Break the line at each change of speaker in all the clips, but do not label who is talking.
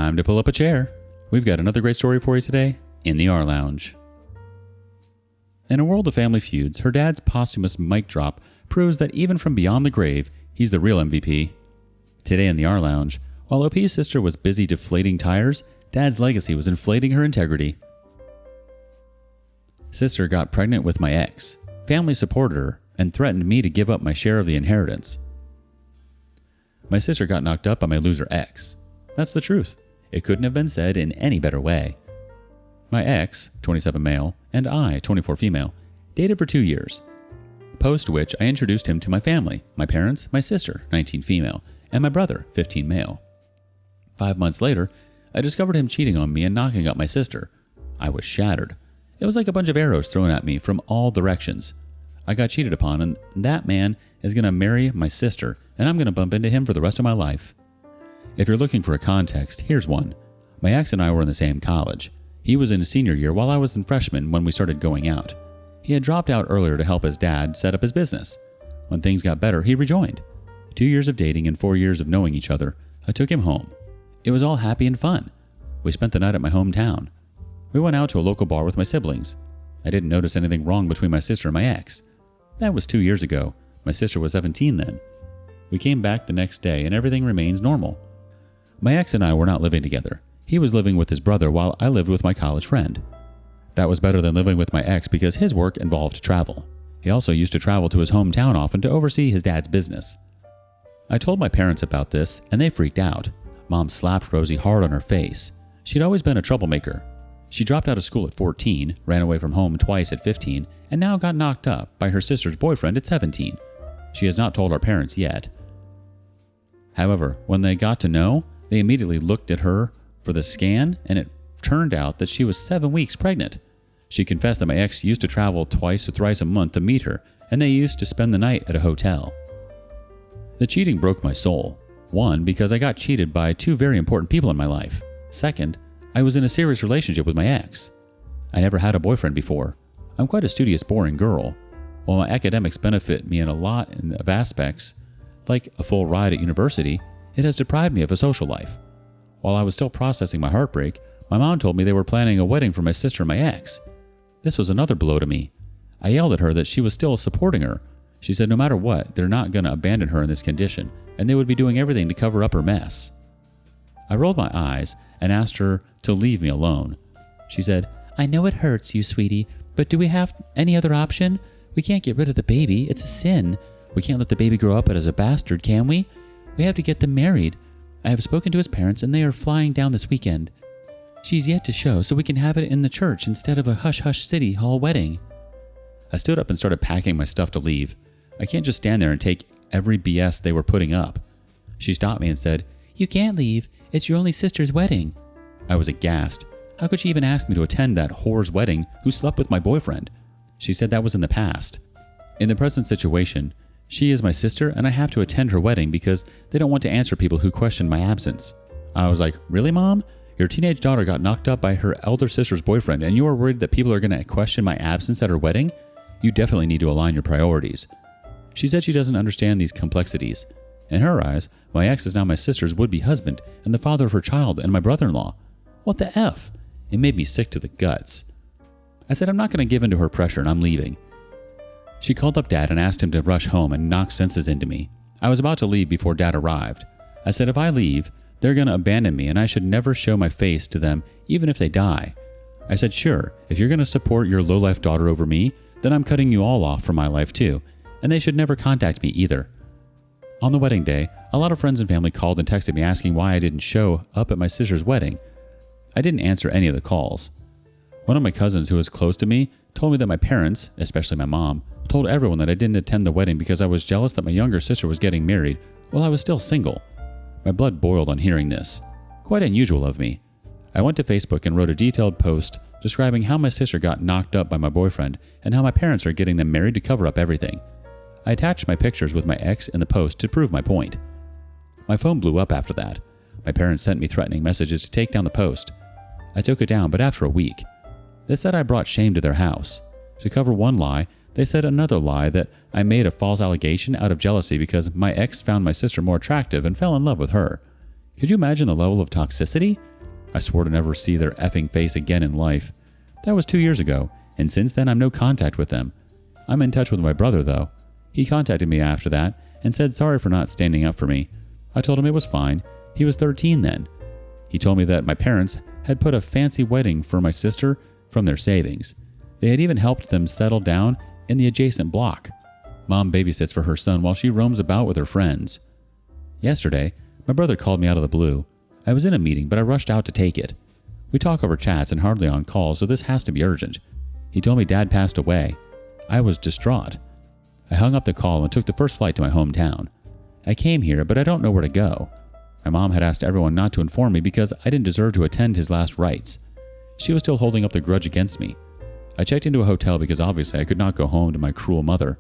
Time to pull up a chair. We've got another great story for you today in the rLounge. In a world of family feuds, her dad's posthumous mic drop proves that even from beyond the grave, he's the real MVP. Today in the rLounge, while OP's sister was busy deflating tires, Dad's legacy was inflating her integrity. Sister got pregnant with my ex. Family supported her and threatened me to give up my share of the inheritance. My sister got knocked up by my loser ex. That's the truth. It couldn't have been said in any better way. My ex, 27 male, and I, 24 female, dated for 2 years. Post which I introduced him to my family, my parents, my sister, 19 female, and my brother, 15 male. 5 months later, I discovered him cheating on me and knocking up my sister. I was shattered. It was like a bunch of arrows thrown at me from all directions. I got cheated upon, and that man is going to marry my sister, and I'm going to bump into him for the rest of my life. If you're looking for a context, here's one. My ex and I were in the same college. He was in his senior year while I was in freshman when we started going out. He had dropped out earlier to help his dad set up his business. When things got better, he rejoined. 2 years of dating and 4 years of knowing each other, I took him home. It was all happy and fun. We spent the night at my hometown. We went out to a local bar with my siblings. I didn't notice anything wrong between my sister and my ex. That was 2 years ago. My sister was 17 then. We came back the next day and everything remains normal. My ex and I were not living together. He was living with his brother while I lived with my college friend. That was better than living with my ex because his work involved travel. He also used to travel to his hometown often to oversee his dad's business. I told my parents about this and they freaked out. Mom slapped Rosie hard on her face. She'd always been a troublemaker. She dropped out of school at 14, ran away from home twice at 15, and now got knocked up by her sister's boyfriend at 17. She has not told our parents yet. However, when they got to know, they immediately looked at her for the scan, and it turned out that she was 7 weeks pregnant. She confessed that my ex used to travel twice or thrice a month to meet her, and they used to spend the night at a hotel. The cheating broke my soul. 1, because I got cheated by 2 very important people in my life. 2nd, I was in a serious relationship with my ex. I never had a boyfriend before. I'm quite a studious, boring girl. While my academics benefit me in a lot of aspects, like a full ride at university, it has deprived me of a social life. While I was still processing my heartbreak, my mom told me they were planning a wedding for my sister and my ex. This was another blow to me. I yelled at her that she was still supporting her. She said no matter what, they're not going to abandon her in this condition, and they would be doing everything to cover up her mess. I rolled my eyes and asked her to leave me alone. She said, "I know it hurts you, sweetie, but do we have any other option? We can't get rid of the baby. It's a sin. We can't let the baby grow up as a bastard, can we? We have to get them married. I have spoken to his parents and they are flying down this weekend. She's yet to show, so we can have it in the church instead of a hush-hush city hall wedding." I stood up and started packing my stuff to leave. I can't just stand there and take every BS they were putting up. She stopped me and said, "You can't leave. It's your only sister's wedding." I was aghast. How could she even ask me to attend that whore's wedding who slept with my boyfriend? She said that was in the past. In the present situation, she is my sister and I have to attend her wedding because they don't want to answer people who question my absence. I was like, "Really, Mom? Your teenage daughter got knocked up by her elder sister's boyfriend and you are worried that people are going to question my absence at her wedding? You definitely need to align your priorities." She said she doesn't understand these complexities. In her eyes, my ex is now my sister's would-be husband and the father of her child and my brother-in-law. What the F? It made me sick to the guts. I said I'm not going to give in to her pressure and I'm leaving. She called up Dad and asked him to rush home and knock senses into me. I was about to leave before Dad arrived. I said if I leave, they're going to abandon me and I should never show my face to them even if they die. I said, "Sure, if you're going to support your low-life daughter over me, then I'm cutting you all off from my life too, and they should never contact me either." On the wedding day, a lot of friends and family called and texted me asking why I didn't show up at my sister's wedding. I didn't answer any of the calls. One of my cousins who was close to me told me that my parents, especially my mom, told everyone that I didn't attend the wedding because I was jealous that my younger sister was getting married while I was still single. My blood boiled on hearing this. Quite unusual of me. I went to Facebook and wrote a detailed post describing how my sister got knocked up by my boyfriend and how my parents are getting them married to cover up everything. I attached my pictures with my ex in the post to prove my point. My phone blew up after that. My parents sent me threatening messages to take down the post. I took it down, but after a week. They said I brought shame to their house. To cover one lie, they said another lie that I made a false allegation out of jealousy because my ex found my sister more attractive and fell in love with her. Could you imagine the level of toxicity? I swore to never see their effing face again in life. That was 2 years ago, and since then I'm no contact with them. I'm in touch with my brother, though. He contacted me after that and said sorry for not standing up for me. I told him it was fine. He was 13 then. He told me that my parents had put a fancy wedding for my sister from their savings. They had even helped them settle down in the adjacent block. Mom babysits for her son while she roams about with her friends. Yesterday, my brother called me out of the blue. I was in a meeting, but I rushed out to take it. We talk over chats and hardly on calls, so this has to be urgent. He told me Dad passed away. I was distraught. I hung up the call and took the first flight to my hometown. I came here, but I don't know where to go. My mom had asked everyone not to inform me because I didn't deserve to attend his last rites. She was still holding up the grudge against me. I checked into a hotel because obviously I could not go home to my cruel mother.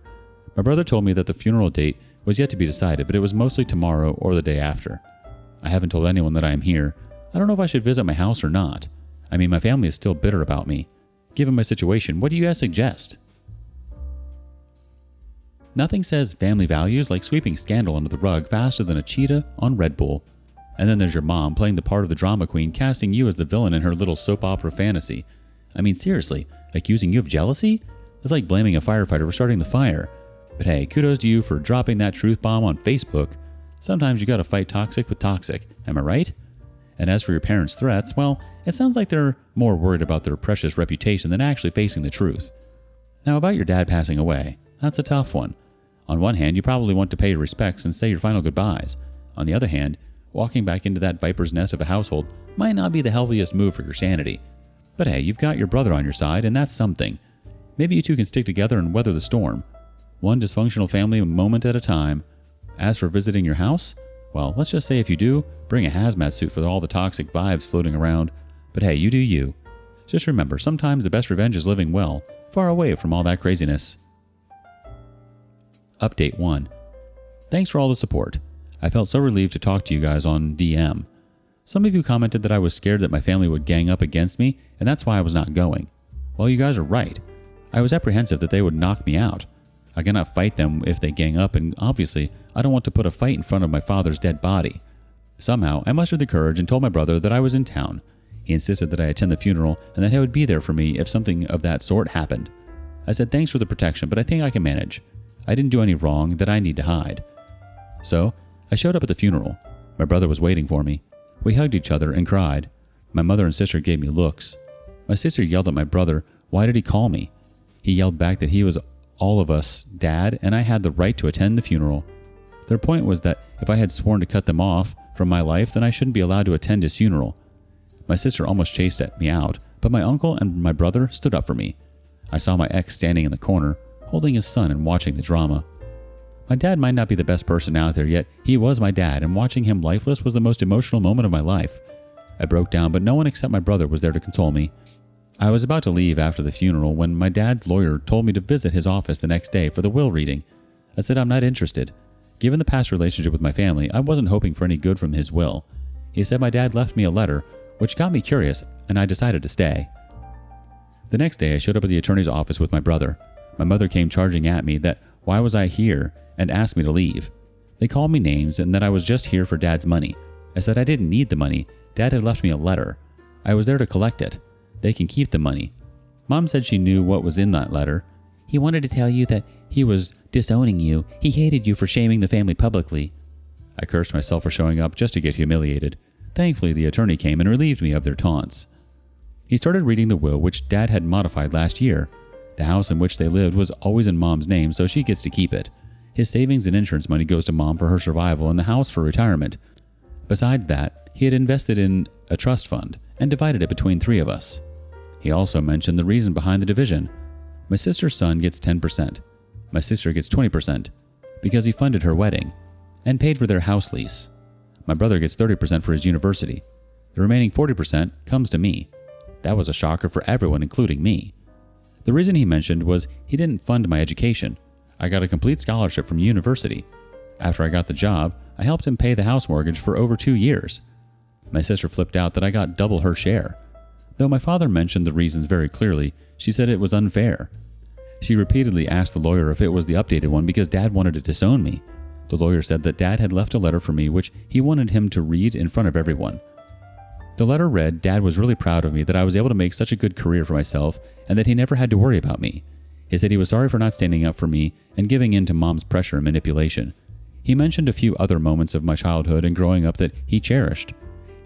My brother told me that the funeral date was yet to be decided, but it was mostly tomorrow or the day after. I haven't told anyone that I am here. I don't know if I should visit my house or not. I mean, my family is still bitter about me. Given my situation, what do you guys suggest? Nothing says family values like sweeping scandal under the rug faster than a cheetah on Red Bull. And then there's your mom playing the part of the drama queen, casting you as the villain in her little soap opera fantasy. I mean, seriously, accusing you of jealousy? That's like blaming a firefighter for starting the fire. But hey, kudos to you for dropping that truth bomb on Facebook. Sometimes you gotta fight toxic with toxic, am I right? And as for your parents' threats, well, it sounds like they're more worried about their precious reputation than actually facing the truth. Now about your dad passing away, that's a tough one. On one hand, you probably want to pay your respects and say your final goodbyes. On the other hand, walking back into that viper's nest of a household might not be the healthiest move for your sanity. But hey, you've got your brother on your side, and that's something. Maybe you two can stick together and weather the storm. One dysfunctional family a moment at a time. As for visiting your house, well, let's just say if you do, bring a hazmat suit for all the toxic vibes floating around. But hey, you do you. Just remember, sometimes the best revenge is living well, far away from all that craziness. Update 1. Thanks for all the support. I felt so relieved to talk to you guys on DM. Some of you commented that I was scared that my family would gang up against me, and that's why I was not going. Well, you guys are right. I was apprehensive that they would knock me out. I cannot fight them if they gang up, and obviously, I don't want to put a fight in front of my father's dead body. Somehow, I mustered the courage and told my brother that I was in town. He insisted that I attend the funeral and that he would be there for me if something of that sort happened. I said thanks for the protection, but I think I can manage. I didn't do any wrong that I need to hide. So, I showed up at the funeral. My brother was waiting for me. We hugged each other and cried. My mother and sister gave me looks. My sister yelled at my brother, why did he call me? He yelled back that he was all of us dad and I had the right to attend the funeral. Their point was that if I had sworn to cut them off from my life, then I shouldn't be allowed to attend his funeral. My sister almost chased me out, but my uncle and my brother stood up for me. I saw my ex standing in the corner, holding his son and watching the drama. My dad might not be the best person out there, yet he was my dad, and watching him lifeless was the most emotional moment of my life. I broke down, but no one except my brother was there to console me. I was about to leave after the funeral when my dad's lawyer told me to visit his office the next day for the will reading. I said I'm not interested. Given the past relationship with my family, I wasn't hoping for any good from his will. He said my dad left me a letter, which got me curious, and I decided to stay. The next day, I showed up at the attorney's office with my brother. My mother came charging at me that why was I here and asked me to leave. They called me names and that I was just here for Dad's money. I said I didn't need the money. Dad had left me a letter. I was there to collect it. They can keep the money. Mom said she knew what was in that letter. He wanted to tell you that he was disowning you. He hated you for shaming the family publicly. I cursed myself for showing up just to get humiliated. Thankfully, the attorney came and relieved me of their taunts. He started reading the will, which Dad had modified last year. The house in which they lived was always in Mom's name, so she gets to keep it. His savings and insurance money goes to Mom for her survival and the house for retirement. Besides that, he had invested in a trust fund and divided it between 3 of us. He also mentioned the reason behind the division. My sister's son gets 10%. My sister gets 20% because he funded her wedding and paid for their house lease. My brother gets 30% for his university. The remaining 40% comes to me. That was a shocker for everyone, including me. The reason he mentioned was he didn't fund my education. I got a complete scholarship from university. After I got the job, I helped him pay the house mortgage for over 2 years. My sister flipped out that I got double her share. Though my father mentioned the reasons very clearly, she said it was unfair. She repeatedly asked the lawyer if it was the updated one because Dad wanted to disown me. The lawyer said that Dad had left a letter for me which he wanted him to read in front of everyone. The letter read Dad was really proud of me that I was able to make such a good career for myself and that he never had to worry about me. He said he was sorry for not standing up for me and giving in to Mom's pressure and manipulation. He mentioned a few other moments of my childhood and growing up that he cherished.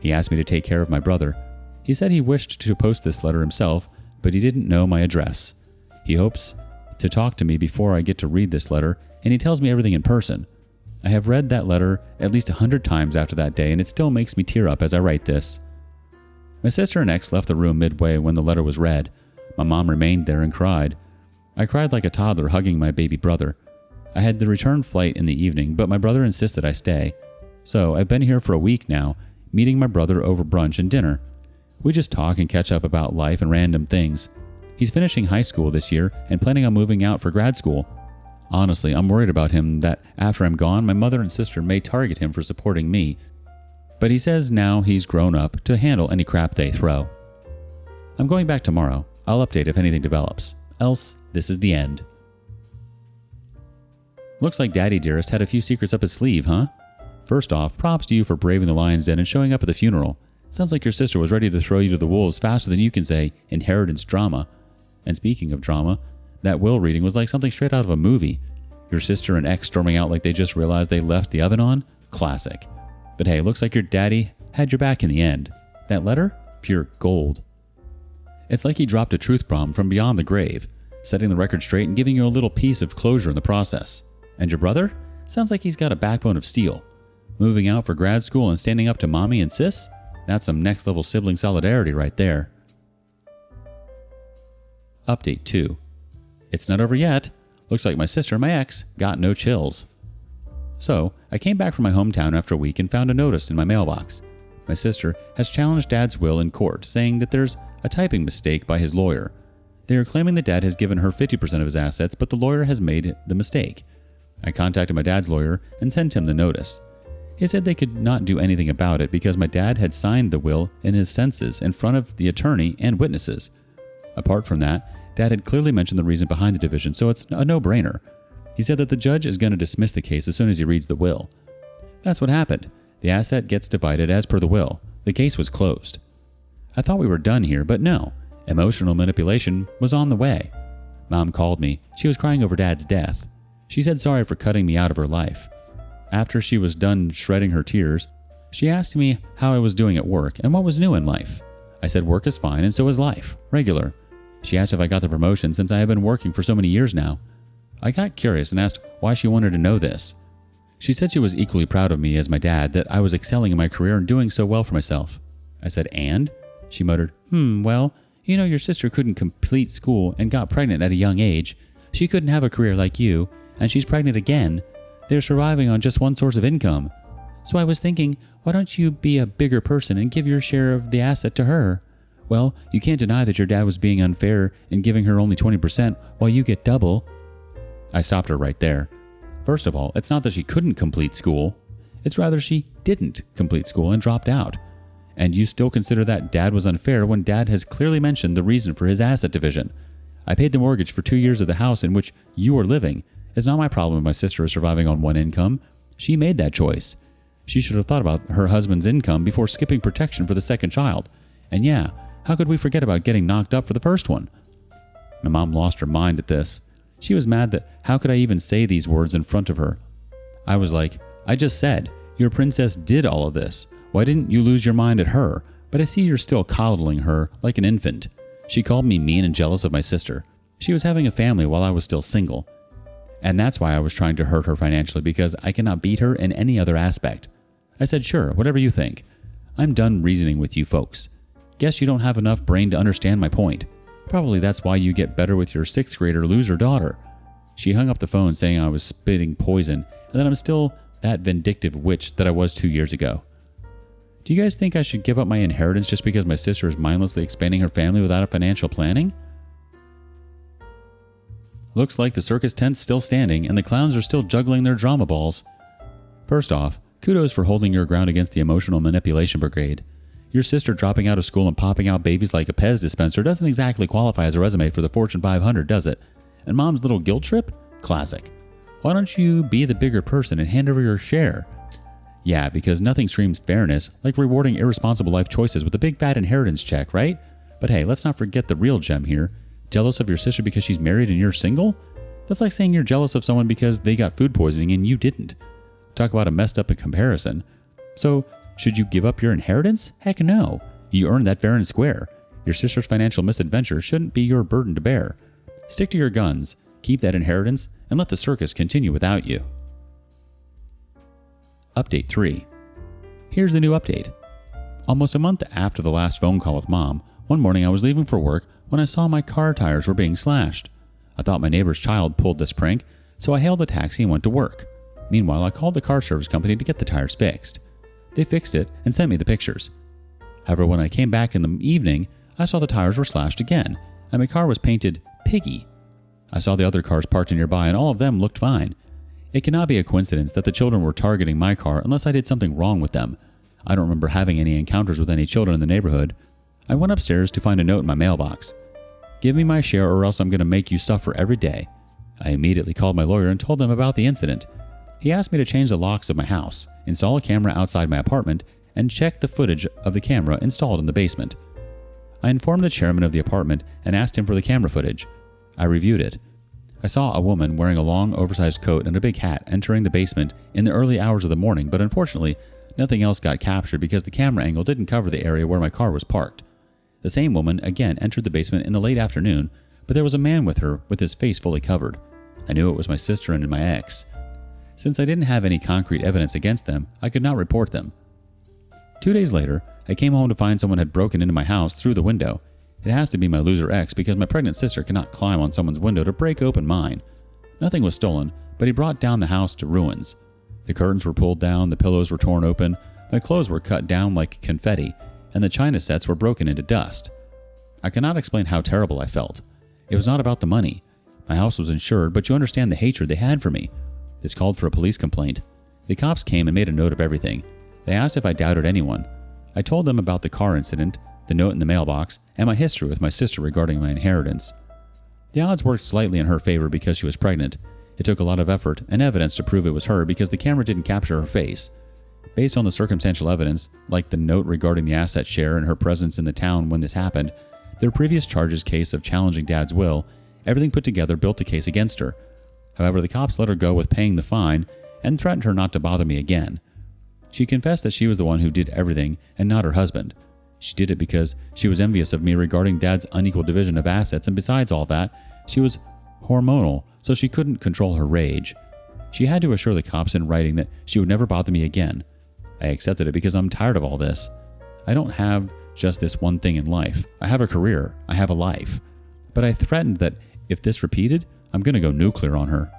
He asked me to take care of my brother. He said he wished to post this letter himself, but he didn't know my address. He hopes to talk to me before I get to read this letter, and he tells me everything in person. I have read that letter at least 100 times after that day, and it still makes me tear up as I write this. My sister and ex left the room midway when the letter was read. My mom remained there and cried. I cried like a toddler hugging my baby brother. I had the return flight in the evening, but my brother insisted I stay. So I've been here for a week now, meeting my brother over brunch and dinner. We just talk and catch up about life and random things. He's finishing high school this year and planning on moving out for grad school. Honestly, I'm worried about him that after I'm gone, my mother and sister may target him for supporting me. But he says now he's grown up to handle any crap they throw. I'm going back tomorrow. I'll update if anything develops. Else, this is the end. Looks like Daddy Dearest had a few secrets up his sleeve, huh? First off, props to you for braving the lion's den and showing up at the funeral. Sounds like your sister was ready to throw you to the wolves faster than you can say inheritance drama. And speaking of drama, that will reading was like something straight out of a movie. Your sister and ex storming out like they just realized they left the oven on? Classic. But hey, looks like your daddy had your back in the end. That letter? Pure gold. It's like he dropped a truth bomb from beyond the grave, setting the record straight and giving you a little piece of closure in the process. And your brother? Sounds like he's got a backbone of steel. Moving out for grad school and standing up to mommy and sis? That's some next level sibling solidarity right there. Update 2. It's not over yet. Looks like my sister and my ex got no chills. So, I came back from my hometown after a week and found a notice in my mailbox. My sister has challenged Dad's will in court, saying that there's a typing mistake by his lawyer. They are claiming that Dad has given her 50% of his assets, but the lawyer has made the mistake. I contacted my dad's lawyer and sent him the notice. He said they could not do anything about it because my dad had signed the will in his senses in front of the attorney and witnesses. Apart from that, Dad had clearly mentioned the reason behind the division, so it's a no-brainer. He said that the judge is going to dismiss the case as soon as he reads the will. That's what happened. The asset gets divided as per the will. The case was closed. I thought we were done here, but no. Emotional manipulation was on the way. Mom called me. She was crying over Dad's death. She said sorry for cutting me out of her life. After she was done shredding her tears, she asked me how I was doing at work and what was new in life. I said work is fine and so is life, regular. She asked if I got the promotion since I have been working for so many years now. I got curious and asked why she wanted to know this. She said she was equally proud of me as my dad, that I was excelling in my career and doing so well for myself. I said, and? She muttered, well, you know your sister couldn't complete school and got pregnant at a young age. She couldn't have a career like you, and she's pregnant again. They're surviving on just one source of income. So I was thinking, why don't you be a bigger person and give your share of the asset to her? Well, you can't deny that your dad was being unfair in giving her only 20% while you get double. I stopped her right there. First of all, it's not that she couldn't complete school. It's rather she didn't complete school and dropped out. And you still consider that Dad was unfair when Dad has clearly mentioned the reason for his asset division. I paid the mortgage for 2 years of the house in which you are living. It's not my problem if my sister is surviving on one income. She made that choice. She should have thought about her husband's income before skipping protection for the second child. And yeah, how could we forget about getting knocked up for the first one? My mom lost her mind at this. She was mad that how could I even say these words in front of her? I was like, I just said, your princess did all of this. Why didn't you lose your mind at her? But I see you're still coddling her like an infant. She called me mean and jealous of my sister. She was having a family while I was still single. And that's why I was trying to hurt her financially, because I cannot beat her in any other aspect. I said, sure, whatever you think. I'm done reasoning with you folks. Guess you don't have enough brain to understand my point. Probably that's why you get better with your 6th grader loser daughter. She hung up the phone saying I was spitting poison and that I'm still that vindictive witch that I was 2 years ago. Do you guys think I should give up my inheritance just because my sister is mindlessly expanding her family without a financial planning? Looks like the circus tent's still standing and the clowns are still juggling their drama balls. First off, kudos for holding your ground against the emotional manipulation brigade. Your sister dropping out of school and popping out babies like a Pez dispenser doesn't exactly qualify as a resume for the Fortune 500, does it? And Mom's little guilt trip? Classic. Why don't you be the bigger person and hand over your share? Yeah, because nothing screams fairness like rewarding irresponsible life choices with a big fat inheritance check, right? But hey, let's not forget the real gem here. Jealous of your sister because she's married and you're single? That's like saying you're jealous of someone because they got food poisoning and you didn't. Talk about a messed up comparison. So, should you give up your inheritance? Heck no. You earned that fair and square. Your sister's financial misadventure shouldn't be your burden to bear. Stick to your guns, keep that inheritance, and let the circus continue without you. Update 3. Here's the new update. Almost a month after the last phone call with Mom, one morning I was leaving for work when I saw my car tires were being slashed. I thought my neighbor's child pulled this prank, so I hailed a taxi and went to work. Meanwhile, I called the car service company to get the tires fixed. They fixed it and sent me the pictures. However, when I came back in the evening, I saw the tires were slashed again, and my car was painted Piggy. I saw the other cars parked nearby, and all of them looked fine. It cannot be a coincidence that the children were targeting my car unless I did something wrong with them. I don't remember having any encounters with any children in the neighborhood. I went upstairs to find a note in my mailbox. Give me my share or else I'm going to make you suffer every day. I immediately called my lawyer and told them about the incident. He asked me to change the locks of my house, install a camera outside my apartment, and check the footage of the camera installed in the basement. I informed the chairman of the apartment and asked him for the camera footage. I reviewed it. I saw a woman wearing a long, oversized coat and a big hat entering the basement in the early hours of the morning, but unfortunately, nothing else got captured because the camera angle didn't cover the area where my car was parked. The same woman again entered the basement in the late afternoon, but there was a man with her with his face fully covered. I knew it was my sister and my ex. Since I didn't have any concrete evidence against them, I could not report them. 2 days later, I came home to find someone had broken into my house through the window. It has to be my loser ex because my pregnant sister cannot climb on someone's window to break open mine. Nothing was stolen, but he brought down the house to ruins. The curtains were pulled down, the pillows were torn open, my clothes were cut down like confetti, and the china sets were broken into dust. I cannot explain how terrible I felt. It was not about the money. My house was insured, but you understand the hatred they had for me. This called for a police complaint. The cops came and made a note of everything. They asked if I doubted anyone. I told them about the car incident, the note in the mailbox, and my history with my sister regarding my inheritance. The odds worked slightly in her favor because she was pregnant. It took a lot of effort and evidence to prove it was her because the camera didn't capture her face. Based on the circumstantial evidence, like the note regarding the asset share and her presence in the town when this happened, their previous charges case of challenging Dad's will, everything put together built a case against her. However, the cops let her go with paying the fine and threatened her not to bother me again. She confessed that she was the one who did everything and not her husband. She did it because she was envious of me regarding Dad's unequal division of assets, and besides all that, she was hormonal, so she couldn't control her rage. She had to assure the cops in writing that she would never bother me again. I accepted it because I'm tired of all this. I don't have just this one thing in life. I have a career. I have a life. But I threatened that if this repeated, I'm going to go nuclear on her.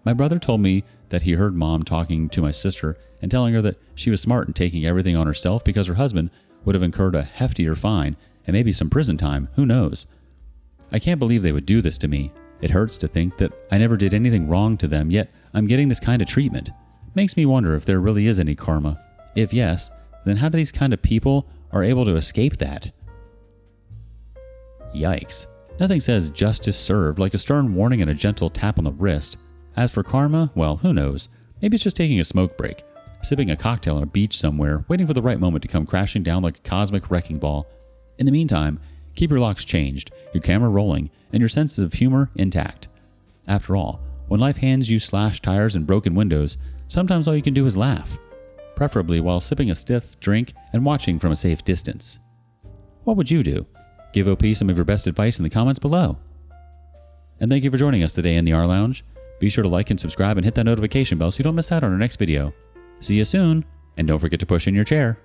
My brother told me that he heard Mom talking to my sister and telling her that she was smart in taking everything on herself because her husband would have incurred a heftier fine and maybe some prison time, who knows. I can't believe they would do this to me. It hurts to think that I never did anything wrong to them, yet I'm getting this kind of treatment. Makes me wonder if there really is any karma. If yes, then how do these kind of people are able to escape that? Yikes. Nothing says justice served like a stern warning and a gentle tap on the wrist. As for karma, well, who knows? Maybe it's just taking a smoke break, sipping a cocktail on a beach somewhere, waiting for the right moment to come crashing down like a cosmic wrecking ball. In the meantime, keep your locks changed, your camera rolling, and your sense of humor intact. After all, when life hands you slashed tires and broken windows, sometimes all you can do is laugh, preferably while sipping a stiff drink and watching from a safe distance. What would you do? Give OP some of your best advice in the comments below. And thank you for joining us today in the rLounge. Be sure to like and subscribe and hit that notification bell so you don't miss out on our next video. See you soon, and don't forget to push in your chair.